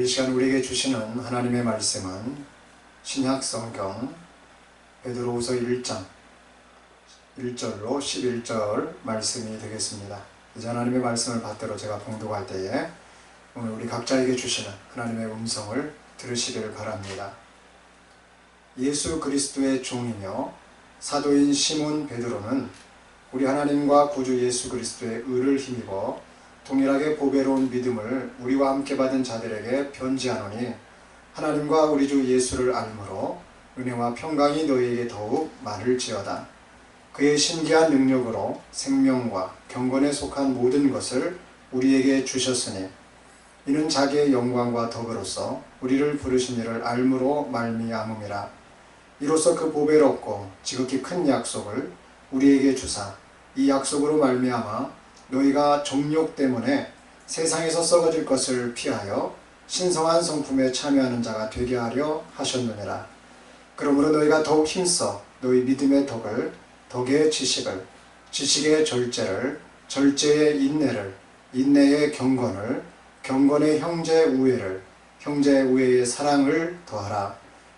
오늘 이 시간 우리에게 주시는 하나님의 말씀은 신약 성경 베드로후서 1장 1절로 11절 말씀이 되겠습니다. 이제 하나님의 말씀을 받들어 제가 봉독할 때에 오늘 우리 각자에게 주시는 하나님의 음성을 들으시기를 바랍니다. 예수 그리스도의 종이며 사도인 시몬 베드로는 우리 하나님과 구주 예수 그리스도의 의를 힘입어 동일하게 보배로운 믿음을 우리와 함께 받은 자들에게 편지하노니 하나님과 우리 주 예수를 알므로 은혜와 평강이 너희에게 더욱 많을지어다. 그의 신기한 능력으로 생명과 경건에 속한 모든 것을 우리에게 주셨으니 이는 자기의 영광과 덕으로서 우리를 부르신 이를 알므로 말미암음이라. 이로써 그 보배롭고 지극히 큰 약속을 우리에게 주사 이 약속으로 말미암아 너희가 정욕 때문에 세상에서 썩어질 것을 피하여 신성한 성품에 참여하는 자가 되게 하려 하셨느니라. 그러므로 너희가 더욱 힘써 너희 믿음의 덕을, 덕의 지식을, 지식의 절제를, 절제의 인내를, 인내의 경건을, 경건의 형제 우애를, 형제 우애의 사랑을 더하라.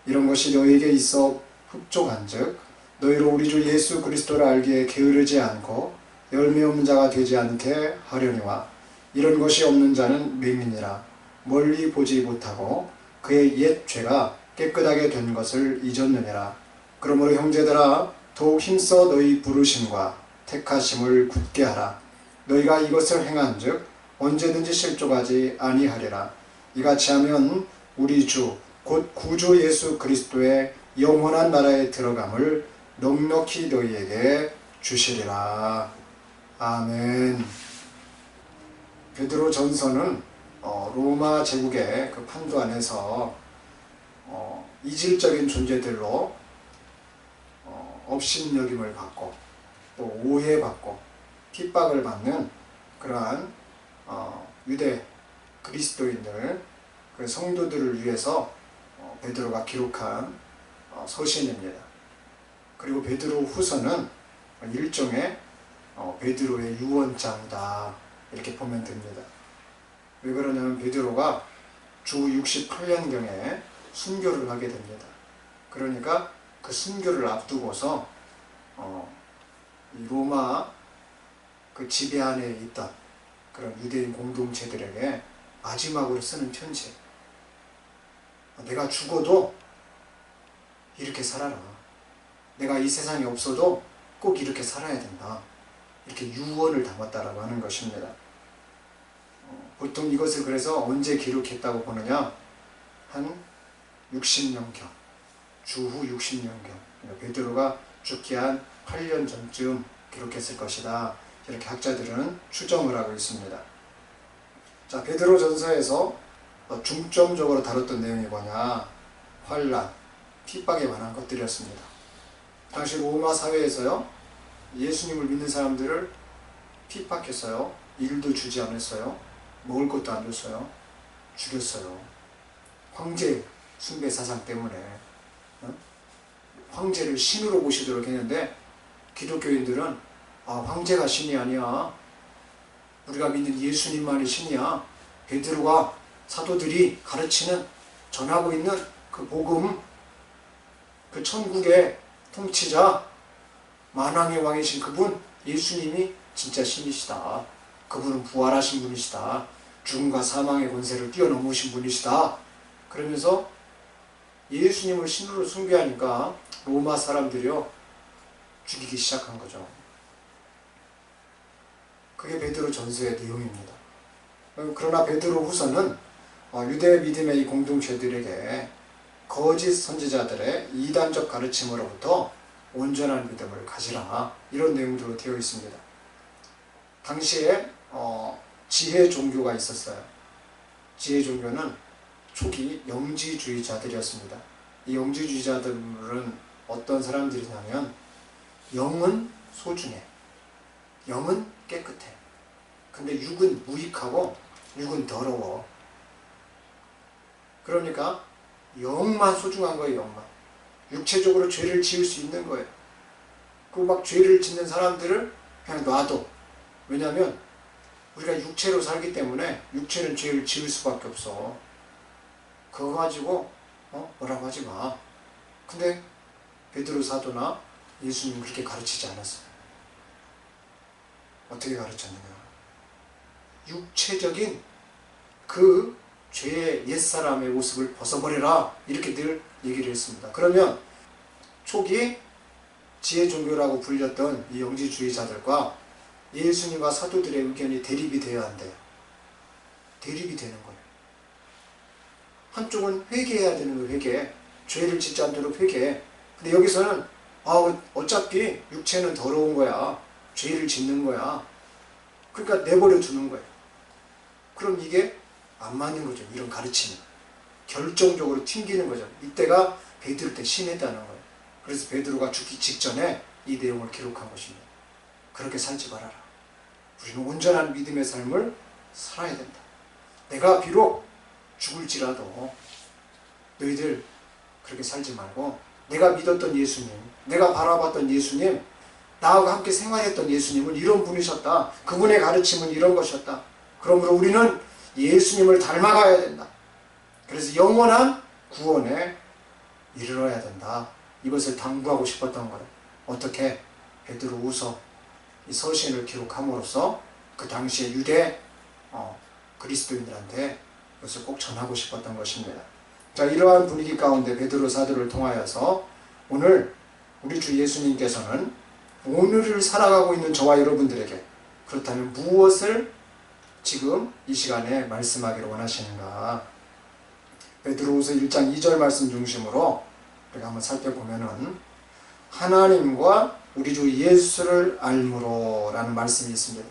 이런 것이 너희에게 있어 흡족한즉 너희로 우리 주 예수 그리스도를 알기에 게으르지 않고 열매 없는 자가 되지 않게 하려니와 이런 것이 없는 자는 맹인이라. 멀리 보지 못하고 그의 옛 죄가 깨끗하게 된 것을 잊었느니라. 그러므로 형제들아 더욱 힘써 너희 부르심과 택하심을 굳게 하라. 너희가 이것을 행한즉 언제든지 실족하지 아니하리라. 이같이 하면 우리 주 곧 구주 예수 그리스도의 영원한 나라에 들어감을 넉넉히 너희에게 주시리라. 아멘. 베드로 전서는 로마 제국의 그 판도 안에서 이질적인 존재들로 업신여김을 받고 또 오해받고 핍박을 받는 그러한 유대 그리스도인들 그 성도들을 위해서 베드로가 기록한 서신입니다. 그리고 베드로 후서는 일종의 베드로의 유언장이다 이렇게 보면 됩니다. 왜 그러냐면 베드로가 주 68년경에 순교를 하게 됩니다. 그러니까 그 순교를 앞두고서 이 로마 그 지배 안에 있던 그런 유대인 공동체들에게 마지막으로 쓰는 편지. 내가 죽어도 이렇게 살아라. 내가 이 세상에 없어도 꼭 이렇게 살아야 된다. 이렇게 유언을 담았다라고 하는 것입니다. 보통 이것을 그래서 언제 기록했다고 보느냐? 한 60년경, 주후 60년경. 베드로가 죽기 한 8년 전쯤 기록했을 것이다. 이렇게 학자들은 추정을 하고 있습니다. 자, 베드로 전서에서 중점적으로 다뤘던 내용이 뭐냐? 환난, 핍박에 관한 것들이었습니다. 당시 로마 사회에서요, 예수님을 믿는 사람들을 핍박했어요. 일도 주지 않았어요. 먹을 것도 안 줬어요. 죽였어요. 황제 숭배 사상 때문에 황제를 신으로 모시도록 했는데 기독교인들은 황제가 신이 아니야. 우리가 믿는 예수님만이 신이야. 베드로가 사도들이 가르치는 전하고 있는 그 복음, 그 천국의 통치자 만왕의 왕이신 그분 예수님이 진짜 신이시다. 그분은 부활하신 분이시다. 죽음과 사망의 권세를 뛰어넘으신 분이시다. 그러면서 예수님을 신으로 숭배하니까 로마 사람들이요 죽이기 시작한 거죠. 그게 베드로 전서의 내용입니다. 그러나 베드로 후서는 유대 믿음의 이 공동체들에게 거짓 선지자들의 이단적 가르침으로부터 온전한 믿음을 가지라 이런 내용으로 되어 있습니다. 당시에 지혜 종교가 있었어요. 지혜 종교는 초기 영지주의자들이었습니다. 이 영지주의자들은 어떤 사람들이냐면 영은 소중해. 영은 깨끗해. 근데 육은 무익하고 육은 더러워. 그러니까 영만 소중한 거예요. 영만. 육체적으로 죄를 지을 수 있는 거예요. 그 막 죄를 짓는 사람들을 그냥 놔둬. 왜냐하면 우리가 육체로 살기 때문에 육체는 죄를 지을 수밖에 없어. 그거 가지고 뭐라고 하지 마. 근데 베드로 사도나 예수님 그렇게 가르치지 않았어요. 어떻게 가르쳤느냐? 육체적인 그 죄의 옛사람의 모습을 벗어버려라, 이렇게 늘 얘기를 했습니다. 그러면 초기 지혜 종교라고 불렸던 이 영지주의자들과 예수님과 사도들의 의견이 대립이 되어야 한대요. 대립이 되는 거예요. 한쪽은 회개해야 되는 거예요. 회개. 죄를 짓지 않도록 회개해. 근데 여기서는 어차피 육체는 더러운 거야. 죄를 짓는 거야. 그러니까 내버려 두는 거예요. 그럼 이게 안 맞는 거죠. 이런 가르침이. 결정적으로 튕기는 거죠. 이때가 베드로 때 심했다는 거예요. 그래서 베드로가 죽기 직전에 이 내용을 기록한 것입니다. 그렇게 살지 말아라. 우리는 온전한 믿음의 삶을 살아야 된다. 내가 비록 죽을지라도 너희들 그렇게 살지 말고 내가 믿었던 예수님, 내가 바라봤던 예수님, 나와 함께 생활했던 예수님은 이런 분이셨다. 그분의 가르침은 이런 것이었다. 그러므로 우리는 예수님을 닮아가야 된다. 그래서 영원한 구원에 이르러야 된다. 이것을 당부하고 싶었던 거예요. 어떻게? 베드로후서 이 서신을 기록함으로써 그 당시에 유대 그리스도인들한테 이것을 꼭 전하고 싶었던 것입니다. 자, 이러한 분위기 가운데 베드로 사도를 통하여서 오늘 우리 주 예수님께서는 오늘을 살아가고 있는 저와 여러분들에게 그렇다면 무엇을 지금 이 시간에 말씀하기를 원하시는가? 베드로후서 1장 2절 말씀 중심으로 우리가 한번 살펴보면은 하나님과 우리 주 예수를 알므로 라는 말씀이 있습니다.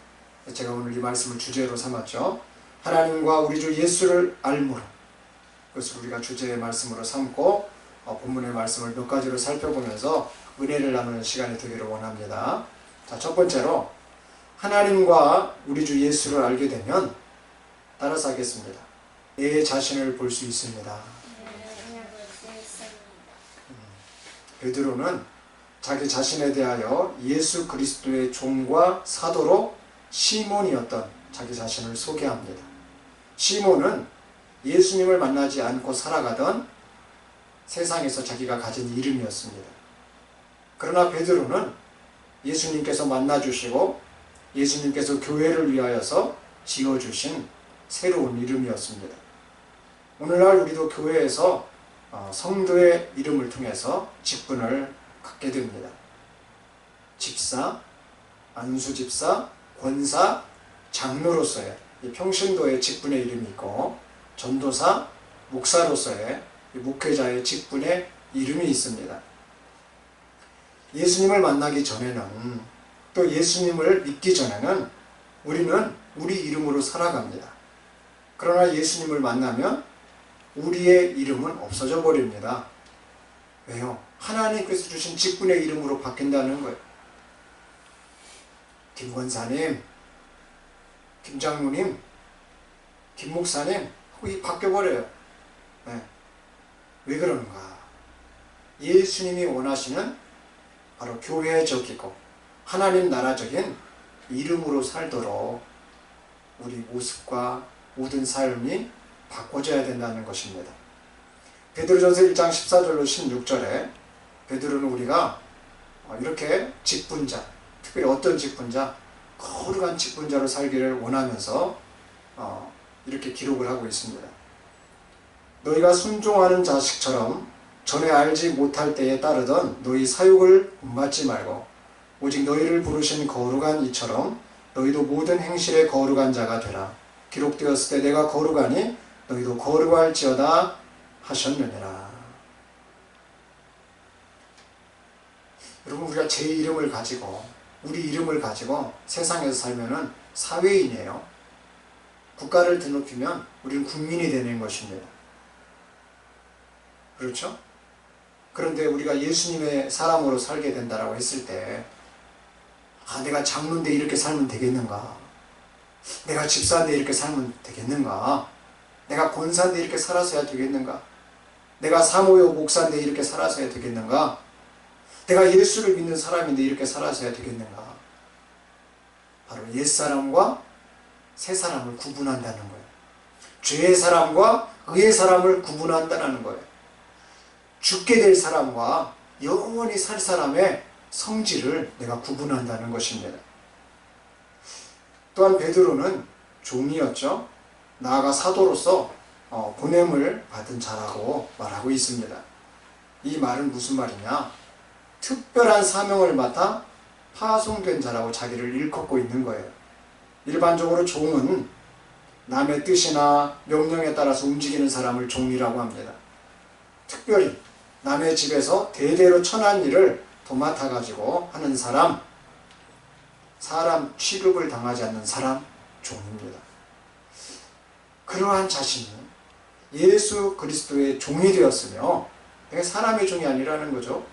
제가 오늘 이 말씀을 주제로 삼았죠. 하나님과 우리 주 예수를 알므로, 그것을 우리가 주제의 말씀으로 삼고 본문의 말씀을 몇 가지로 살펴보면서 은혜를 나누는 시간이 되기를 원합니다. 자, 첫 번째로 하나님과 우리 주 예수를 알게 되면 따라서 하겠습니다. 내 자신을 볼 수 있습니다. 베드로는 자기 자신에 대하여 예수 그리스도의 종과 사도로 시몬이었던 자기 자신을 소개합니다. 시몬은 예수님을 만나지 않고 살아가던 세상에서 자기가 가진 이름이었습니다. 그러나 베드로는 예수님께서 만나주시고 예수님께서 교회를 위하여서 지어주신 새로운 이름이었습니다. 오늘날 우리도 교회에서 성도의 이름을 통해서 직분을 갖게 됩니다. 집사, 안수집사, 권사, 장로로서의 평신도의 직분의 이름이 있고 전도사, 목사로서의 목회자의 직분의 이름이 있습니다. 예수님을 만나기 전에는 또 예수님을 믿기 전에는 우리는 우리 이름으로 살아갑니다. 그러나 예수님을 만나면 우리의 이름은 없어져 버립니다. 왜요? 하나님께서 주신 직분의 이름으로 바뀐다는 거예요. 김 권사님, 김 장로님, 김 목사님 하고 바뀌어버려요. 네. 왜 그런가? 예수님이 원하시는 바로 교회적이고 하나님 나라적인 이름으로 살도록 우리 모습과 모든 삶이 바꿔져야 된다는 것입니다. 베드로전서 1장 14절로 16절에 베드로는 우리가 이렇게 직분자, 특별히 어떤 직분자? 거룩한 직분자로 살기를 원하면서 이렇게 기록을 하고 있습니다. 너희가 순종하는 자식처럼 전에 알지 못할 때에 따르던 너희 사욕을 본받지 말고 오직 너희를 부르신 거룩한 이처럼 너희도 모든 행실에 거룩한 자가 되라. 기록되었을 때 내가 거룩하니 너희도 거룩할지어다 하셨느니라. 여러분, 우리가 제 이름을 가지고 우리 이름을 가지고 세상에서 살면은 사회인이에요. 국가를 드높이면 우리는 국민이 되는 것입니다. 그렇죠? 그런데 우리가 예수님의 사람으로 살게 된다라고 했을 때 내가 장로인데 이렇게 살면 되겠는가? 내가 집사인데 이렇게 살면 되겠는가? 내가 권사인데 이렇게 살아서야 되겠는가? 내가 사모요 목사인데 이렇게 살아서야 되겠는가? 내가 예수를 믿는 사람인데 이렇게 살아서야 되겠는가? 바로 옛사람과 새사람을 구분한다는 거예요. 죄의 사람과 의의 사람을 구분한다는 거예요. 죽게 될 사람과 영원히 살 사람의 성질을 내가 구분한다는 것입니다. 또한 베드로는 종이었죠. 나아가 사도로서 보냄을 받은 자라고 말하고 있습니다. 이 말은 무슨 말이냐? 특별한 사명을 맡아 파송된 자라고 자기를 일컫고 있는 거예요. 일반적으로 종은 남의 뜻이나 명령에 따라서 움직이는 사람을 종이라고 합니다. 특별히 남의 집에서 대대로 천한 일을 도맡아가지고 하는 사람 취급을 당하지 않는 사람, 종입니다. 그러한 자신이 예수 그리스도의 종이 되었으며 사람의 종이 아니라는 거죠.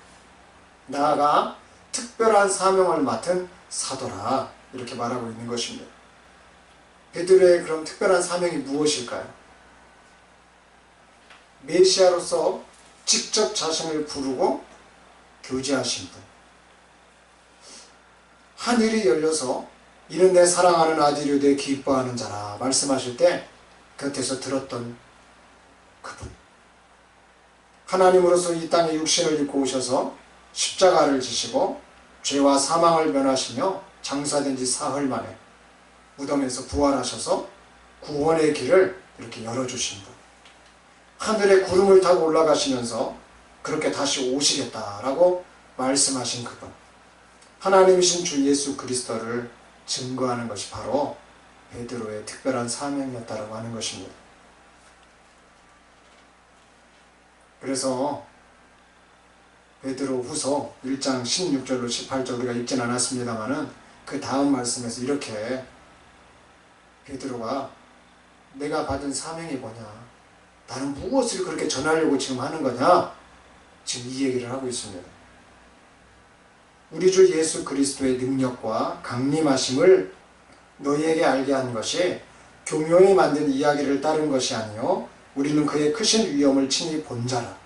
나아가 특별한 사명을 맡은 사도라 이렇게 말하고 있는 것입니다. 베드로의 그런 특별한 사명이 무엇일까요? 메시아로서 직접 자신을 부르고 교제하신 분. 하늘이 열려서 이는 내 사랑하는 아들이요 내 기뻐하는 자라 말씀하실 때 곁에서 들었던 그분. 하나님으로서 이 땅에 육신을 입고 오셔서 십자가를 지시고 죄와 사망을 면하시며 장사된 지 사흘 만에 무덤에서 부활하셔서 구원의 길을 이렇게 열어주신 분. 하늘에 구름을 타고 올라가시면서 그렇게 다시 오시겠다라고 말씀하신 그분. 하나님이신 주 예수 그리스도를 증거하는 것이 바로 베드로의 특별한 사명이었다고 하는 것입니다. 그래서 베드로 후서 1장 16절로 18절 우리가 읽진 않았습니다만은 그 다음 말씀에서 이렇게 베드로가 내가 받은 사명이 뭐냐? 나는 무엇을 그렇게 전하려고 지금 하는 거냐? 지금 이 얘기를 하고 있습니다. 우리 주 예수 그리스도의 능력과 강림하심을 너희에게 알게 한 것이 교묘히 만든 이야기를 따른 것이 아니요 우리는 그의 크신 위엄을 친히 본 자라.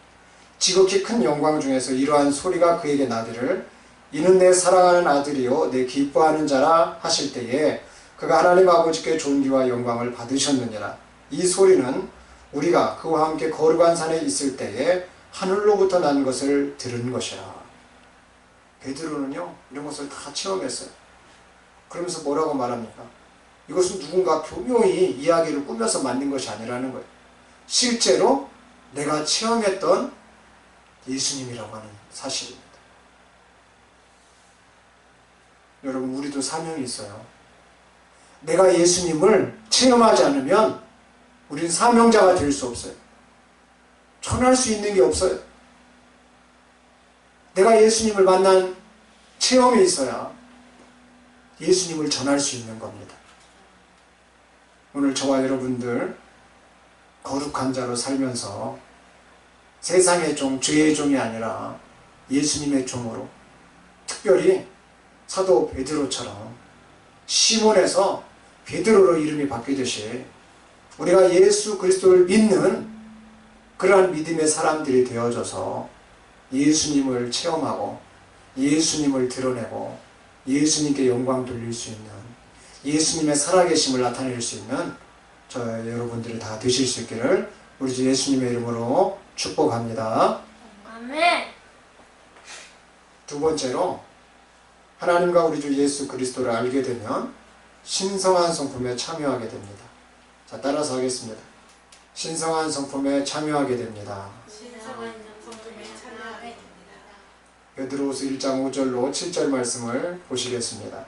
지극히 큰 영광 중에서 이러한 소리가 그에게 나기를 이는 내 사랑하는 아들이요 내 기뻐하는 자라 하실 때에 그가 하나님 아버지께 존귀와 영광을 받으셨느니라. 이 소리는 우리가 그와 함께 거룩한 산에 있을 때에 하늘로부터 난 것을 들은 것이라. 베드로는요 이런 것을 다 체험했어요. 그러면서 뭐라고 말합니까? 이것은 누군가 교묘히 이야기를 꾸며서 만든 것이 아니라는 거예요. 실제로 내가 체험했던 예수님이라고 하는 사실입니다. 여러분 우리도 사명이 있어요. 내가 예수님을 체험하지 않으면 우리는 사명자가 될 수 없어요. 전할 수 있는 게 없어요. 내가 예수님을 만난 체험이 있어야 예수님을 전할 수 있는 겁니다. 오늘 저와 여러분들 거룩한 자로 살면서 세상의 종, 죄의 종이 아니라 예수님의 종으로 특별히 사도 베드로처럼 시몬에서 베드로로 이름이 바뀌듯이 우리가 예수 그리스도를 믿는 그러한 믿음의 사람들이 되어져서 예수님을 체험하고 예수님을 드러내고 예수님께 영광 돌릴 수 있는 예수님의 살아계심을 나타낼 수 있는 저 여러분들이 다 되실 수 있기를 우리 주 예수님의 이름으로 축복합니다. 아멘. 두 번째로 하나님과 우리 주 예수 그리스도를 알게 되면 신성한 성품에 참여하게 됩니다. 자, 따라서 하겠습니다. 신성한 성품에 참여하게 됩니다. 신성한 성품에 참여하게 됩니다. 베드로후서 1장 5절로 7절 말씀을 보시겠습니다.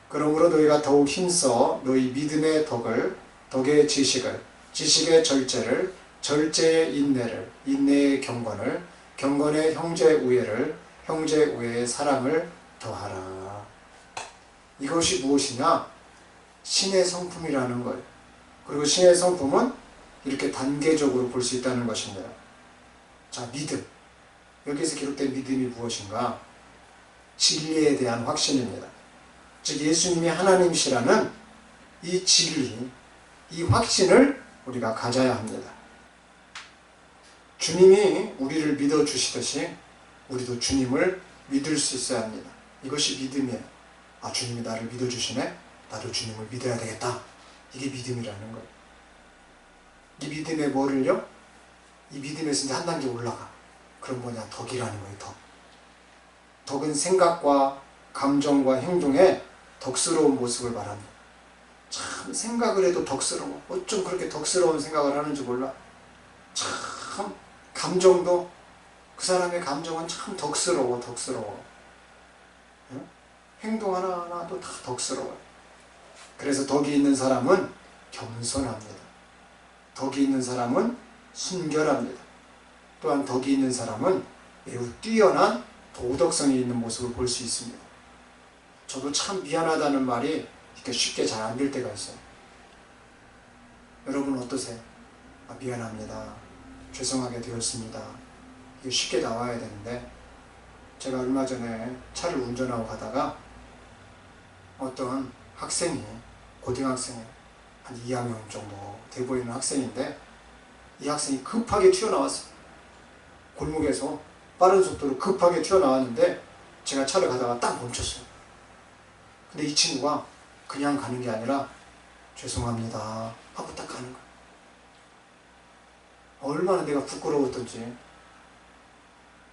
그러므로 너희가 더욱 힘써 너희 믿음의 덕을, 덕의 지식을, 지식의 절제를, 절제의 인내를, 인내의 경건을, 경건의 형제 우애를, 형제 우애의 사랑을 더하라. 이것이 무엇이냐? 신의 성품이라는 거예요. 그리고 신의 성품은 이렇게 단계적으로 볼 수 있다는 것입니다. 자, 믿음. 여기서 기록된 믿음이 무엇인가? 진리에 대한 확신입니다. 즉 예수님이 하나님이시라는 이 진리, 이 확신을 우리가 가져야 합니다. 주님이 우리를 믿어주시듯이 우리도 주님을 믿을 수 있어야 합니다. 이것이 믿음이에요. 아, 주님이 나를 믿어주시네? 나도 주님을 믿어야 되겠다. 이게 믿음이라는 거예요. 이 믿음의 뭐를요? 이 믿음에서 이제 한 단계 올라가. 그럼 뭐냐? 덕이라는 거예요. 덕. 덕은 생각과 감정과 행동에 덕스러운 모습을 말합니다. 참 생각을 해도 덕스러워. 어쩜 그렇게 덕스러운 생각을 하는지 몰라. 참 감정도 그 사람의 감정은 참 덕스러워. 응? 행동 하나하나도 다 덕스러워요. 그래서 덕이 있는 사람은 겸손합니다. 덕이 있는 사람은 순결합니다. 또한 덕이 있는 사람은 매우 뛰어난 도덕성이 있는 모습을 볼 수 있습니다. 저도 참 미안하다는 말이 이렇게 쉽게 잘 안 될 때가 있어요. 여러분 어떠세요? 미안합니다. 죄송하게 되었습니다. 이게 쉽게 나와야 되는데, 제가 얼마 전에 차를 운전하고 가다가 어떤 학생이, 고등학생이 한 2학년 정도 돼 보이는 학생인데, 이 학생이 급하게 튀어나왔어요. 골목에서 빠른 속도로 급하게 튀어나왔는데 제가 차를 가다가 딱 멈췄어요. 근데 이 친구가 그냥 가는 게 아니라 죄송합니다 하고 딱 가는 거예요. 얼마나 내가 부끄러웠던지.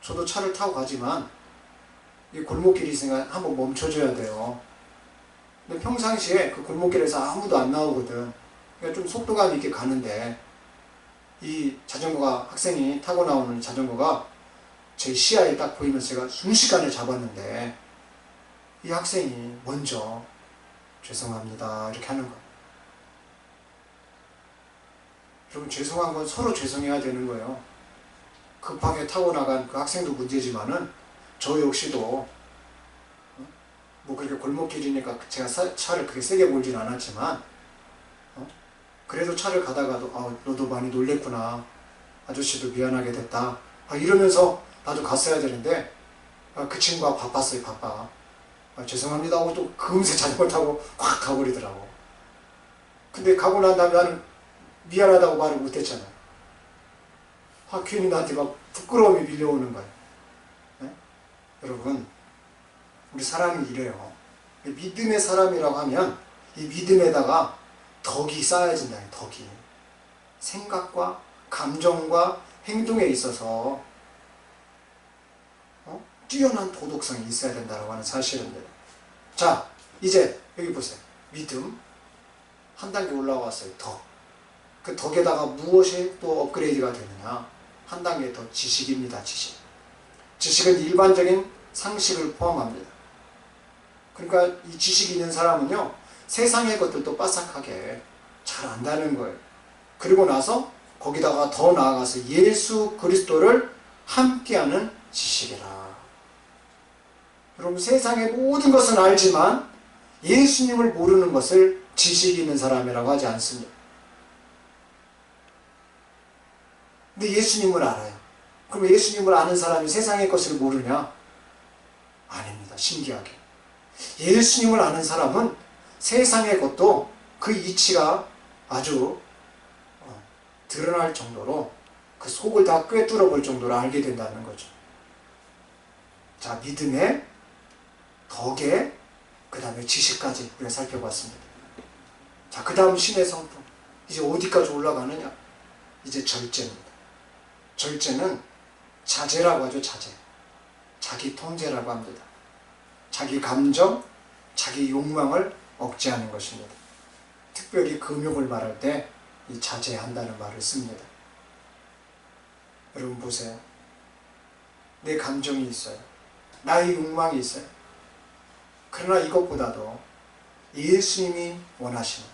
저도 차를 타고 가지만 이 골목길이 있으니까 한번 멈춰줘야 돼요. 근데 평상시에 그 골목길에서 아무도 안 나오거든. 그러니까 좀 속도감 있게 가는데, 이 자전거가, 학생이 타고 나오는 자전거가 제 시야에 딱 보이면서 제가 순식간에 잡았는데, 이 학생이 먼저 죄송합니다 이렇게 하는 거예요. 여러분, 죄송한 건 서로 죄송해야 되는 거예요. 급하게 타고 나간 그 학생도 문제지만은 저 역시도 뭐 그렇게 골목길이니까 제가 차를 그렇게 세게 몰진 않았지만, 그래도 차를 가다가도 너도 많이 놀랬구나, 아저씨도 미안하게 됐다, 이러면서 나도 갔어야 되는데, 그 친구가 바빴어요. 바빠. 죄송합니다 하고 또 금세 자전거 타고 확 가버리더라고. 근데 가고 난 다음에 나는 미안하다고 말을 못했잖아요. 괜히 나한테 막 부끄러움이 밀려오는 거예요. 네? 여러분, 우리 사람이 이래요. 믿음의 사람이라고 하면 이 믿음에다가 덕이 쌓여진다. 덕이. 생각과 감정과 행동에 있어서 뛰어난 도덕성이 있어야 된다고 하는 사실입니다. 자, 이제 여기 보세요. 믿음 한 단계 올라왔어요. 덕. 그 덕에다가 무엇이 또 업그레이드가 되느냐? 한 단계 더 지식입니다. 지식. 지식은 일반적인 상식을 포함합니다. 그러니까 이 지식이 있는 사람은요, 세상의 것들도 빠삭하게 잘 안다는 거예요. 그리고 나서 거기다가 더 나아가서 예수 그리스도를 함께하는 지식이라. 여러분, 세상의 모든 것은 알지만 예수님을 모르는 것을 지식 있는 사람이라고 하지 않습니다. 근데 예수님을 알아요. 그럼 예수님을 아는 사람이 세상의 것을 모르냐? 아닙니다. 신기하게. 예수님을 아는 사람은 세상의 것도 그 이치가 아주 드러날 정도로, 그 속을 다 꿰뚫어 볼 정도로 알게 된다는 거죠. 자, 믿음의, 덕의, 그 다음에 지식까지 우리가 살펴봤습니다. 자, 그 다음 신의 성품. 이제 어디까지 올라가느냐? 이제 절제입니다. 절제는 자제라고 하죠. 자제. 자기 통제라고 합니다. 자기 감정, 자기 욕망을 억제하는 것입니다. 특별히 금욕을 말할 때 이 자제한다는 말을 씁니다. 여러분 보세요. 내 감정이 있어요. 나의 욕망이 있어요. 그러나 이것보다도 예수님이 원하시는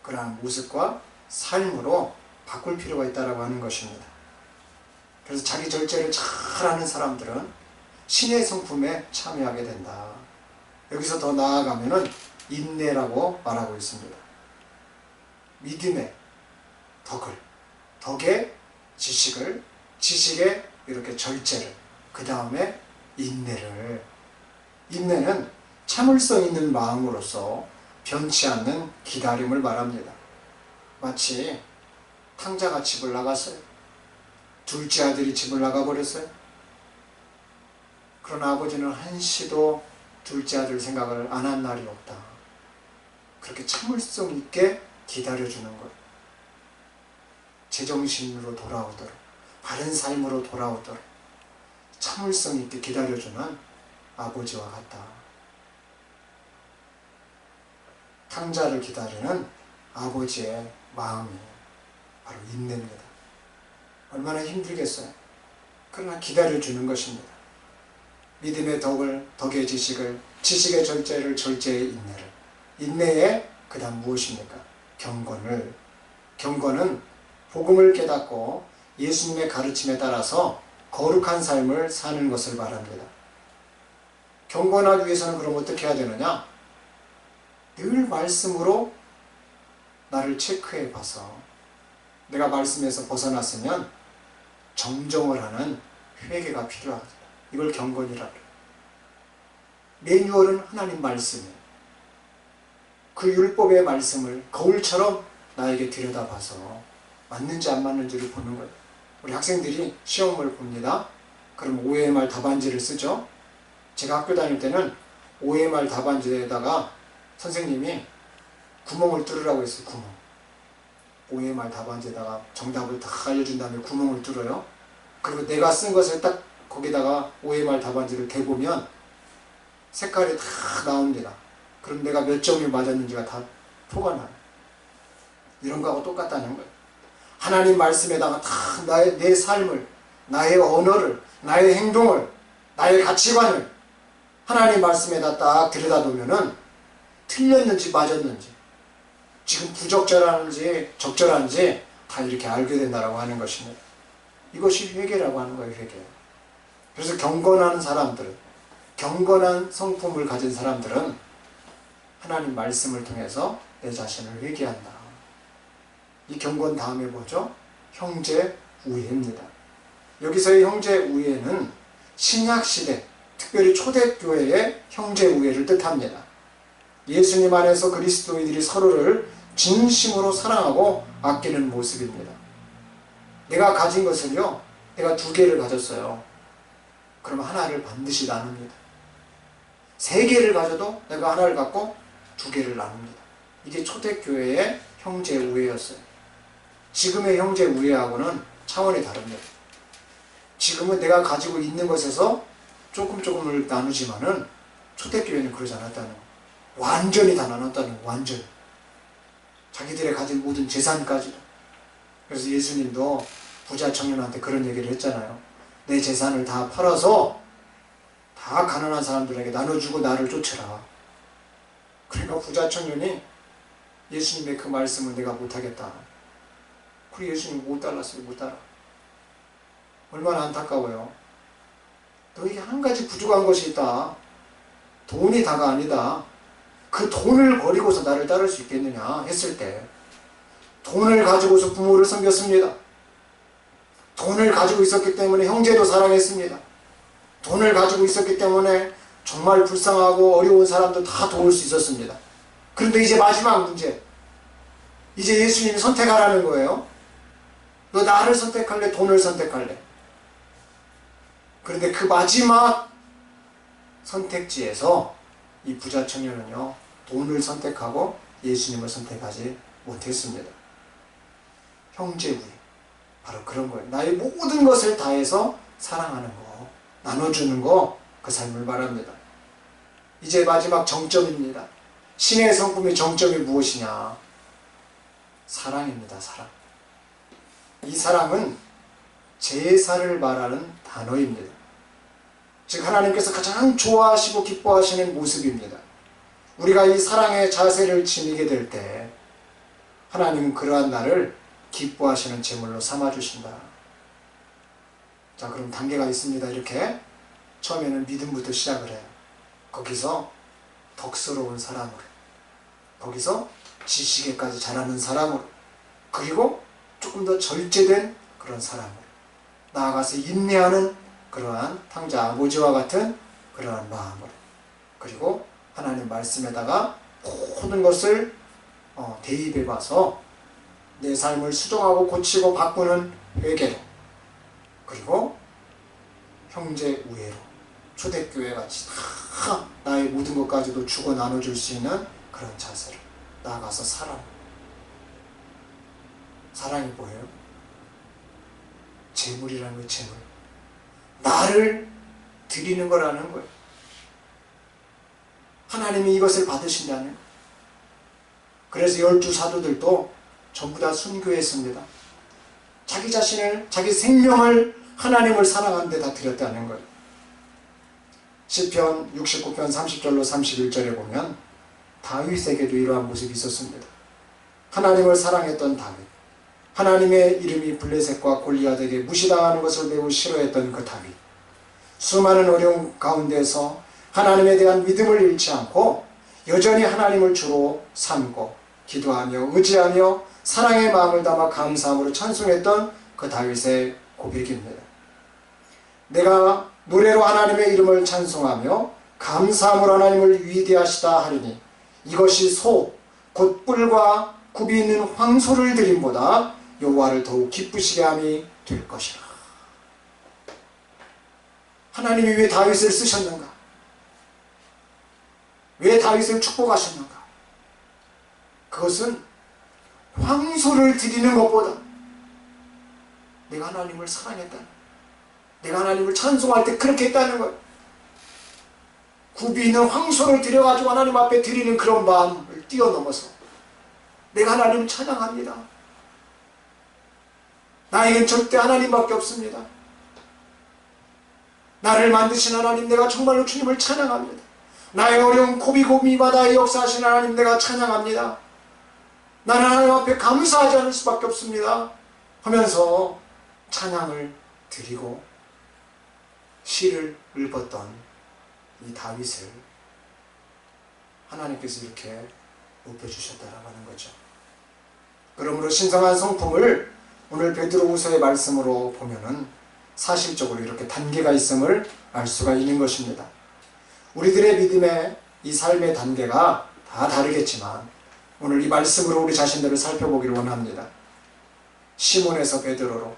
그러한 모습과 삶으로 바꿀 필요가 있다고 하는 것입니다. 그래서 자기 절제를 잘하는 사람들은 신의 성품에 참여하게 된다. 여기서 더 나아가면은 인내라고 말하고 있습니다. 믿음의 덕을, 덕의 지식을, 지식의 이렇게 절제를, 그 다음에 인내를. 인내는 참을성 있는 마음으로서 변치 않는 기다림을 말합니다. 마치 탕자가 집을 나갔어요. 둘째 아들이 집을 나가버렸어요. 그러나 아버지는 한시도 둘째 아들 생각을 안 한 날이 없다. 그렇게 참을성 있게 기다려주는 것. 제정신으로 돌아오도록, 바른 삶으로 돌아오도록 참을성 있게 기다려주는 아버지와 같다. 탕자를 기다리는 아버지의 마음이 바로 인내입니다. 얼마나 힘들겠어요. 그러나 기다려주는 것입니다. 믿음의 덕의 지식을, 지식의 절제를, 절제의 인내를, 인내에 그 다음 무엇입니까? 경건은 복음을 깨닫고 예수님의 가르침에 따라서 거룩한 삶을 사는 것을 말합니다. 경건하기 위해서는 그럼 어떻게 해야 되느냐? 늘 말씀으로 나를 체크해 봐서 내가 말씀에서 벗어났으면 정정을 하는 회개가 필요합니다. 이걸 경건이라 그래요. 매뉴얼은 하나님 말씀이에요. 그 율법의 말씀을 거울처럼 나에게 들여다봐서 맞는지 안 맞는지를 보는 거예요. 우리 학생들이 시험을 봅니다. 그럼 OMR 답안지를 쓰죠. 제가 학교 다닐 때는 OMR 답안지에다가 선생님이 구멍을 뚫으라고 했어요. 구멍. OMR 답안지에다가 정답을 다 알려준 다음에 구멍을 뚫어요. 그리고 내가 쓴 것을 딱 거기다가 OMR 답안지를 대보면 색깔이 다 나옵니다. 그럼 내가 몇 점이 맞았는지가 다 표가 나요. 이런 거하고 똑같다는 거예요. 하나님 말씀에다가 다 내 삶을, 나의 언어를, 나의 행동을, 나의 가치관을 하나님 말씀에다 딱 들여다보면은 틀렸는지 맞았는지, 지금 부적절한지 적절한지 다 이렇게 알게 된다라고 하는 것입니다. 이것이 회개라고 하는 거예요. 회개. 그래서 경건한 사람들은, 경건한 성품을 가진 사람들은 하나님 말씀을 통해서 내 자신을 회개한다. 이 경건 다음에 뭐죠? 형제 우애입니다. 여기서의 형제 우애는 신약시대, 특별히 초대교회의 형제 우애를 뜻합니다. 예수님 안에서 그리스도인들이 서로를 진심으로 사랑하고 아끼는 모습입니다. 내가 가진 것은요, 내가 2개를 가졌어요. 그럼 하나를 반드시 나눕니다. 3개를 가져도 내가 하나를 갖고 2개를 나눕니다. 이게 초대교회의 형제 우애였어요. 지금의 형제 우애하고는 차원이 다릅니다. 지금은 내가 가지고 있는 것에서 조금을 나누지만은 초대교회는 그러지 않았다는 거예요. 완전히 다 나눴다는 거예요. 완전히. 자기들의 가진 모든 재산까지도. 그래서 예수님도 부자 청년한테 그런 얘기를 했잖아요. 내 재산을 다 팔아서 다 가난한 사람들에게 나눠주고 나를 쫓으라. 그러니까 부자 청년이 예수님의 그 말씀을 내가 못하겠다. 그리고 예수님 못 따랐어요. 못 따라. 얼마나 안타까워요. 너에게 한 가지 부족한 것이 있다. 돈이 다가 아니다. 그 돈을 버리고서 나를 따를 수 있겠느냐 했을 때, 돈을 가지고서 부모를 섬겼습니다. 돈을 가지고 있었기 때문에 형제도 사랑했습니다. 돈을 가지고 있었기 때문에 정말 불쌍하고 어려운 사람도 다 도울 수 있었습니다. 그런데 이제 마지막 문제, 이제 예수님이 선택하라는 거예요. 너 나를 선택할래? 돈을 선택할래? 그런데 그 마지막 선택지에서 이 부자 청년은요, 돈을 선택하고 예수님을 선택하지 못했습니다. 형제 우애, 바로 그런 거예요. 나의 모든 것을 다해서 사랑하는 거, 나눠주는 거, 그 삶을 말합니다. 이제 마지막 정점입니다. 신의 성품의 정점이 무엇이냐? 사랑입니다. 사랑. 이 사랑은 제사를 말하는 단어입니다. 즉 하나님께서 가장 좋아하시고 기뻐하시는 모습입니다. 우리가 이 사랑의 자세를 지니게 될 때 하나님은 그러한 나를 기뻐하시는 제물로 삼아주신다. 자, 그럼 단계가 있습니다. 이렇게 처음에는 믿음부터 시작을 해요. 거기서 덕스러운 사람으로, 거기서 지식에까지 잘하는 사람으로, 그리고 조금 더 절제된 그런 사람으로, 나아가서 인내하는 그러한 탕자 아버지와 같은 그러한 마음으로, 그리고 하나님 말씀에다가 모든 것을 대입해 봐서 내 삶을 수정하고 고치고 바꾸는 회개로, 그리고 형제 우애로, 초대교회 같이 다 나의 모든 것까지도 주고 나눠줄 수 있는 그런 자세로 나아가서 사랑이 뭐예요? 제물이라는 거예요. 제물. 나를 드리는 거라는 거예요. 하나님이 이것을 받으신다는 거예요. 그래서 12사도들도 전부 다 순교했습니다. 자기 자신을, 자기 생명을 하나님을 사랑하는 데 다 드렸다는 거예요. 시편 69편 30절로 31절에 보면 다윗에게도 이러한 모습이 있었습니다. 하나님을 사랑했던 다윗, 하나님의 이름이 블레셋과 골리앗에게 무시당하는 것을 매우 싫어했던 그 다윗, 수많은 어려움 가운데서 하나님에 대한 믿음을 잃지 않고 여전히 하나님을 주로 삼고 기도하며 의지하며 사랑의 마음을 담아 감사함으로 찬송했던 그 다윗의 고백입니다. 내가 노래로 하나님의 이름을 찬송하며 감사함으로 하나님을 위대하시다 하리니 이것이 소 곧 뿔과 굽이 있는 황소를 드림보다 여호와를 더욱 기쁘시게 함이 될 것이라. 하나님이 왜 다윗을 쓰셨는가? 왜 다윗을 축복하셨는가? 그것은 황소를 드리는 것보다 내가 하나님을 사랑했다는, 내가 하나님을 찬송할 때 그렇게 했다는 것, 굽이 있는 황소를 드려가지고 하나님 앞에 드리는 그런 마음을 뛰어넘어서 내가 하나님을 찬양합니다. 나에겐 절대 하나님밖에 없습니다. 나를 만드신 하나님, 내가 정말로 주님을 찬양합니다. 나의 어려운 고비고비마다의 역사하신 하나님, 내가 찬양합니다. 나는 하나님 앞에 감사하지 않을 수밖에 없습니다 하면서 찬양을 드리고 시를 읊었던 이 다윗을 하나님께서 이렇게 높여주셨다라고 하는 거죠. 그러므로 신성한 성품을 오늘 베드로후서의 말씀으로 보면은 사실적으로 이렇게 단계가 있음을 알 수가 있는 것입니다. 우리들의 믿음의 이 삶의 단계가 다 다르겠지만 오늘 이 말씀으로 우리 자신들을 살펴보기를 원합니다. 시몬에서 베드로로,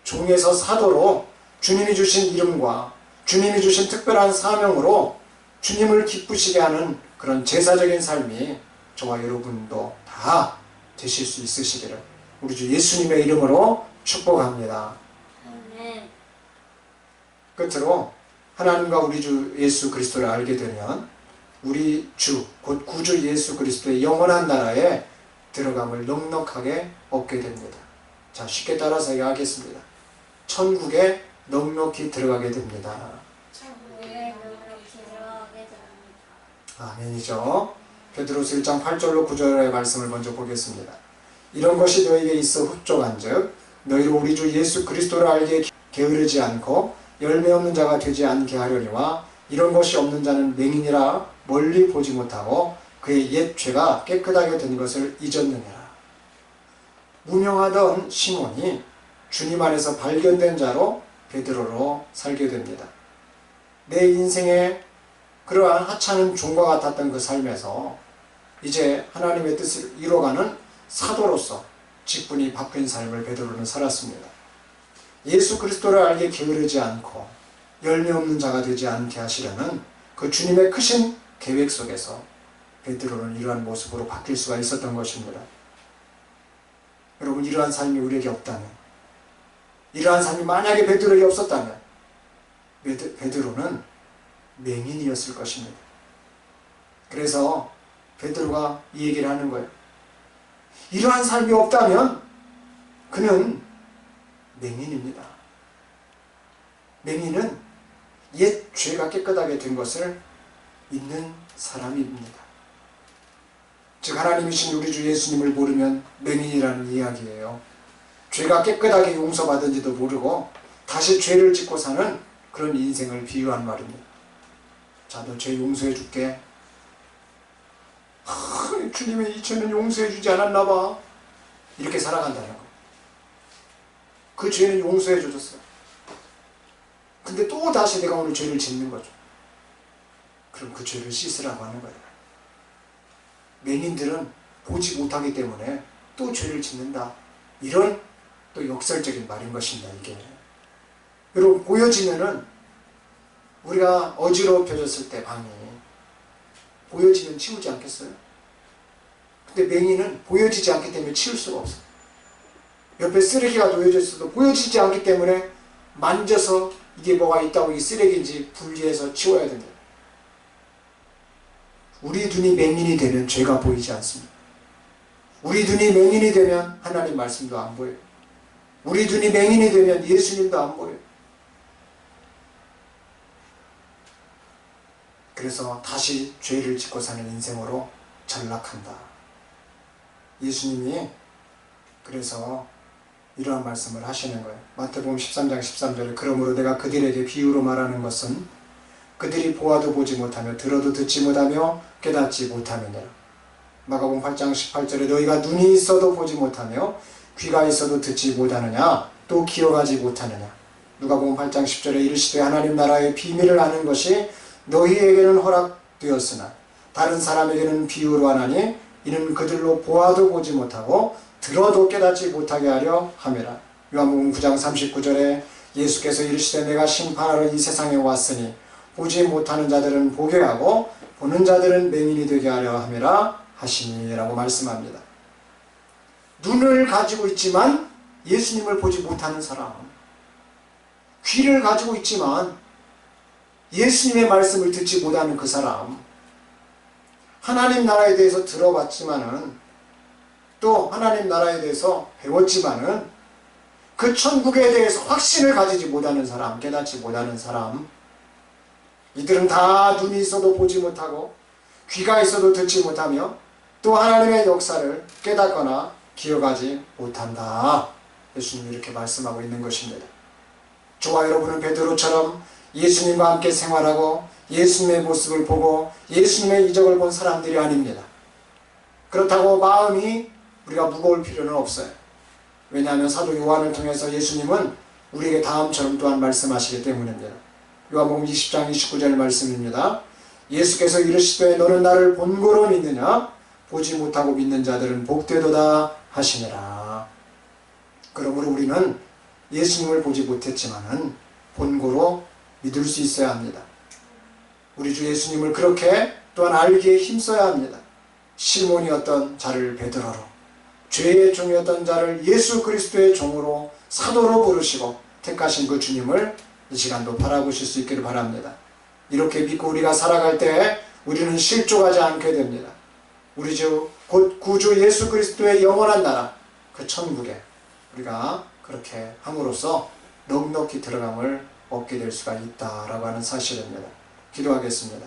종에서 사도로 주님이 주신 이름과 주님이 주신 특별한 사명으로 주님을 기쁘시게 하는 그런 제사적인 삶이 저와 여러분도 다 되실 수 있으시기를 우리 주 예수님의 이름으로 축복합니다. 아멘. 끝으로 하나님과 우리 주 예수 그리스도를 알게 되면 우리 주, 곧 구주 예수 그리스도의 영원한 나라에 들어감을 넉넉하게 얻게 됩니다. 자, 쉽게 따라서 이야기하겠습니다. 천국에 넉넉히 들어가게 됩니다. 천국에 넉넉히 들어가게 됩니다. 아멘이죠. 베드로서 1장 8절로 9절의 말씀을 먼저 보겠습니다. 이런 것이 너에게 있어 흡족한즉 너희로 우리 주 예수 그리스도를 알게 게으르지 않고 열매 없는 자가 되지 않게 하려니와 이런 것이 없는 자는 맹인이라 멀리 보지 못하고 그의 옛 죄가 깨끗하게 된 것을 잊었느니라. 무명하던 시몬이 주님 안에서 발견된 자로 베드로로 살게 됩니다. 내 인생에 그러한 하찮은 종과 같았던 그 삶에서 이제 하나님의 뜻을 이뤄가는 사도로서 직분이 바뀐 삶을 베드로는 살았습니다. 예수 그리스도를 알게 게으르지 않고 열매 없는 자가 되지 않게 하시려는 그 주님의 크신 계획 속에서 베드로는 이러한 모습으로 바뀔 수가 있었던 것입니다. 여러분, 이러한 삶이 우리에게 없다면, 이러한 삶이 만약에 베드로에게 없었다면 베드로는 맹인이었을 것입니다. 그래서 베드로가 이 얘기를 하는 거예요. 이러한 삶이 없다면 그는 맹인입니다. 맹인은 옛 죄가 깨끗하게 된 것을 믿는 사람입니다. 즉 하나님이신 우리 주 예수님을 모르면 맹인이라는 이야기예요. 죄가 깨끗하게 용서받은지도 모르고 다시 죄를 짓고 사는 그런 인생을 비유한 말입니다. 자, 너 죄 용서해 줄게. 주님이 이 죄는 용서해 주지 않았나 봐. 이렇게 살아간다는 거예요. 그 죄는 용서해 주셨어요. 근데 또 다시 내가 오늘 죄를 짓는 거죠. 그럼 그 죄를 씻으라고 하는 거예요. 맹인들은 보지 못하기 때문에 또 죄를 짓는다. 이런 또 역설적인 말인 것입니다. 이게 여러분, 보여지면은 우리가 어지럽혀졌을 때 방이 보여지면 치우지 않겠어요? 근데 맹인은 보여지지 않기 때문에 치울 수가 없어요. 옆에 쓰레기가 놓여져 있어도 보여지지 않기 때문에 만져서 이게 뭐가 있다고 이 쓰레기인지 분리해서 치워야 됩니다. 우리 눈이 맹인이 되면 죄가 보이지 않습니다. 우리 눈이 맹인이 되면 하나님 말씀도 안 보여요. 우리 눈이 맹인이 되면 예수님도 안 보여요. 그래서 다시 죄를 짓고 사는 인생으로 전락한다. 예수님이 그래서 이러한 말씀을 하시는 거예요. 마태복음 13장 13절에 그러므로 내가 그들에게 비유로 말하는 것은 그들이 보아도 보지 못하며 들어도 듣지 못하며 깨닫지 못하느니라. 마가복음 8장 18절에 너희가 눈이 있어도 보지 못하며 귀가 있어도 듣지 못하느냐 또 기억하지 못하느냐. 누가복음 8장 10절에 이르시되 하나님 나라의 비밀을 아는 것이 너희에게는 허락되었으나 다른 사람에게는 비유로 하나니 이는 그들로 보아도 보지 못하고 들어도 깨닫지 못하게 하려 함이라. 요한복음 9장 39절에 예수께서 이르시되 내가 심판하러 이 세상에 왔으니 보지 못하는 자들은 보게 하고 보는 자들은 맹인이 되게 하려 함이라 하시니라고 말씀합니다. 눈을 가지고 있지만 예수님을 보지 못하는 사람, 귀를 가지고 있지만 예수님의 말씀을 듣지 못하는 그 사람, 하나님 나라에 대해서 들어봤지만은 또 하나님 나라에 대해서 배웠지만은 그 천국에 대해서 확신을 가지지 못하는 사람, 깨닫지 못하는 사람, 이들은 다 눈이 있어도 보지 못하고 귀가 있어도 듣지 못하며 또 하나님의 역사를 깨닫거나 기억하지 못한다. 예수님이 이렇게 말씀하고 있는 것입니다. 저와 여러분은 베드로처럼 예수님과 함께 생활하고 예수님의 모습을 보고 예수님의 이적을 본 사람들이 아닙니다. 그렇다고 마음이 우리가 무거울 필요는 없어요. 왜냐하면 사도 요한을 통해서 예수님은 우리에게 다음처럼 또한 말씀하시기 때문입니다. 요한복음 20장 29절 말씀입니다. 예수께서 이르시되 너는 나를 본고로 믿느냐? 보지 못하고 믿는 자들은 복되도다 하시니라. 그러므로 우리는 예수님을 보지 못했지만은 본고로 믿을 수 있어야 합니다. 우리 주 예수님을 그렇게 또한 알기에 힘써야 합니다. 시몬이었던 자를 베드로로, 죄의 종이었던 자를 예수 그리스도의 종으로 사도로 부르시고 택하신 그 주님을 이 시간도 바라보실 수 있기를 바랍니다. 이렇게 믿고 우리가 살아갈 때 우리는 실족하지 않게 됩니다. 우리 주 곧 구주 예수 그리스도의 영원한 나라, 그 천국에 우리가 그렇게 함으로써 넉넉히 들어감을 얻게 될 수가 있다라고 하는 사실입니다. 기도하겠습니다.